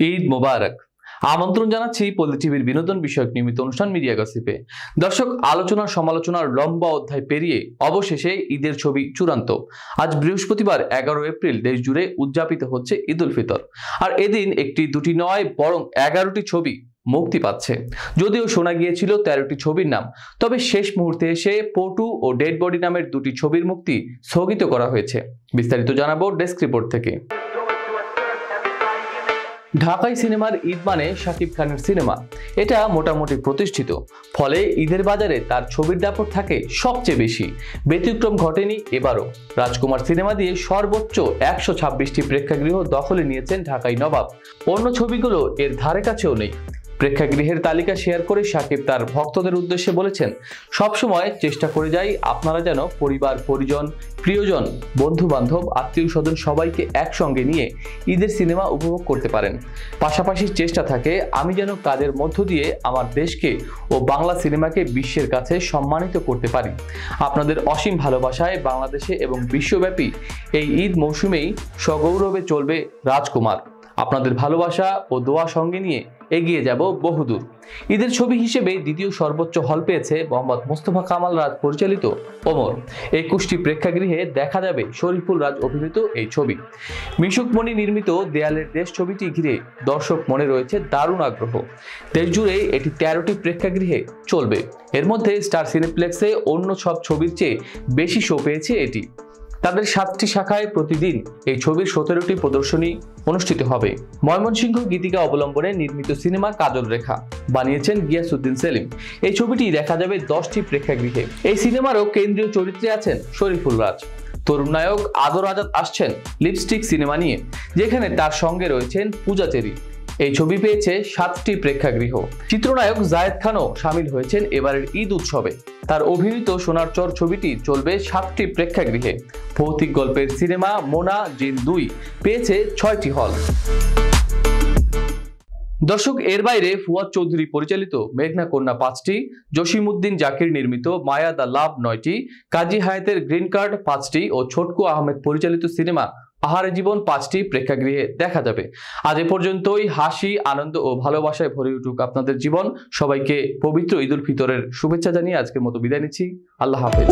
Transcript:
ঈদ মোবারক। আমন্ত্রণ জানাচ্ছি পল্লী টিভির বিনোদন বিষয়ক নিয়মিত অনুষ্ঠান মিডিয়া গসিপে। দর্শক, আলোচনা সমালোচনার লম্বা অধ্যায় পেরিয়ে অবশেষে ঈদের ছবি চূড়ান্ত। আজ বৃহস্পতিবার 11 এপ্রিল দেশ জুড়ে উদযাপিত হচ্ছে ঈদ উল ফিতর। আর এদিন একটি দুটি নয় বরং 11টি ছবি মুক্তি পাচ্ছে। যদিও শোনা গিয়েছিল 13টি ছবির নাম, তবে শেষ মুহূর্তে এসে পটু ও ডেড বডি নামের দুটি ছবির মুক্তি স্থগিত করা হয়েছে। বিস্তারিত জানাবো ডেস্ক রিপোর্ট থেকে। ঢাকাই সিনেমার ঈদ মানে শাকিব খানের সিনেমা, এটা মোটামুটি প্রতিষ্ঠিত, ফলে ঈদের বাজারে তার ছবির দাপট থাকে সবচেয়ে বেশি। ব্যতিক্রম ঘটেনি এবারও। রাজকুমার সিনেমা দিয়ে সর্বোচ্চ 126টি প্রেক্ষাগৃহ দখলে নিয়েছেন ঢাকাই নবাব। অন্য ছবিগুলো এর ধারে কাছেও নেই। প্রেক্ষাগৃহের তালিকা শেয়ার করে শাকিব তার ভক্তদের উদ্দেশ্যে বলেছেন, সবসময় চেষ্টা করে যাই আপনারা যেন পরিবার পরিজন, প্রিয়জন, বন্ধু বান্ধব, আত্মীয় স্বজন সবাইকে একসঙ্গে নিয়ে ঈদের সিনেমা উপভোগ করতে পারেন। পাশাপাশি চেষ্টা থাকে আমি যেন কাজের মধ্য দিয়ে আমার দেশকে ও বাংলা সিনেমাকে বিশ্বের কাছে সম্মানিত করতে পারি। আপনাদের অসীম ভালোবাসায় বাংলাদেশে এবং বিশ্বব্যাপী এই ঈদ মৌসুমেই সগৌরবে চলবে রাজকুমার। আপনাদের ভালোবাসা ও দোয়া সঙ্গে নিয়ে এগিয়ে যাব বহুদূর। ঈদের ছবি হিসেবে দ্বিতীয় সর্বোচ্চ হল পেয়েছে মোহাম্মদ মোস্তফা কামাল রাজ পরিচালিত ওমর। 21টি প্রেক্ষাগৃহে দেখা যাবে শরীফুল রাজ অভিনীত এই ছবি। মিশুক মনি নির্মিত দেয়ালের দেশ ছবিটি ঘিরে দর্শক মনে রয়েছে দারুণ আগ্রহ। দেশ জুড়ে এটি 13টি প্রেক্ষাগৃহে চলবে। এর মধ্যে স্টার সিনেপ্লেক্সে অন্য সব ছবির চেয়ে বেশি শো পেয়েছে এটি। তাদের 7টি শাখায় প্রতিদিন এই ছবির 17টি প্রদর্শনী অনুষ্ঠিত হবে। ময়মনসিংহ গীতিকা অবলম্বনে নির্মিত সিনেমা কাজল রেখা বানিয়েছেন গিয়াসউদ্দিন সেলিম। এই ছবিটি দেখা যাবে 10টি প্রেক্ষাগৃহে। এই সিনেমারও কেন্দ্রীয় চরিত্রে আছেন শরীফুল রাজ। তরুণ নায়ক আদর আজাদ আসছেন লিপস্টিক সিনেমা নিয়ে, যেখানে তার সঙ্গে রয়েছেন পূজা চেরি। এই ছবি পেয়েছে 7টি প্রেক্ষাগৃহ। চিত্রনায়ক জায়েদ খানও সামিল হয়েছেন এবারের ঈদ উৎসবে। তার অভিনীত সোনার চর ছবিটি চলবে 7টি প্রেক্ষাগৃহে। ভৌতিক গল্পের সিনেমা মোনা জিন 2 পেয়েছে 6টি হল। দর্শক, এর বাইরে ফুয়াদ চৌধুরী পরিচালিত মেঘনা কন্যা 5টি, জসিমউদ্দিন জাকির নির্মিত মায়া দ্য লাভ 9টি, কাজী হায়াতের গ্রিন কার্ড 5টি ও ছোটকু আহমেদ পরিচালিত সিনেমা আহারে জীবন 5টি প্রেক্ষাগৃহে দেখা যাবে। আজ এ পর্যন্তই। হাসি, আনন্দ ও ভালোবাসায় ভরে উঠুক আপনাদের জীবন। সবাইকে পবিত্র ঈদ উল ফিতরের শুভেচ্ছা জানিয়ে আজকের মতো বিদায় নিচ্ছি। আল্লাহ হাফেজ।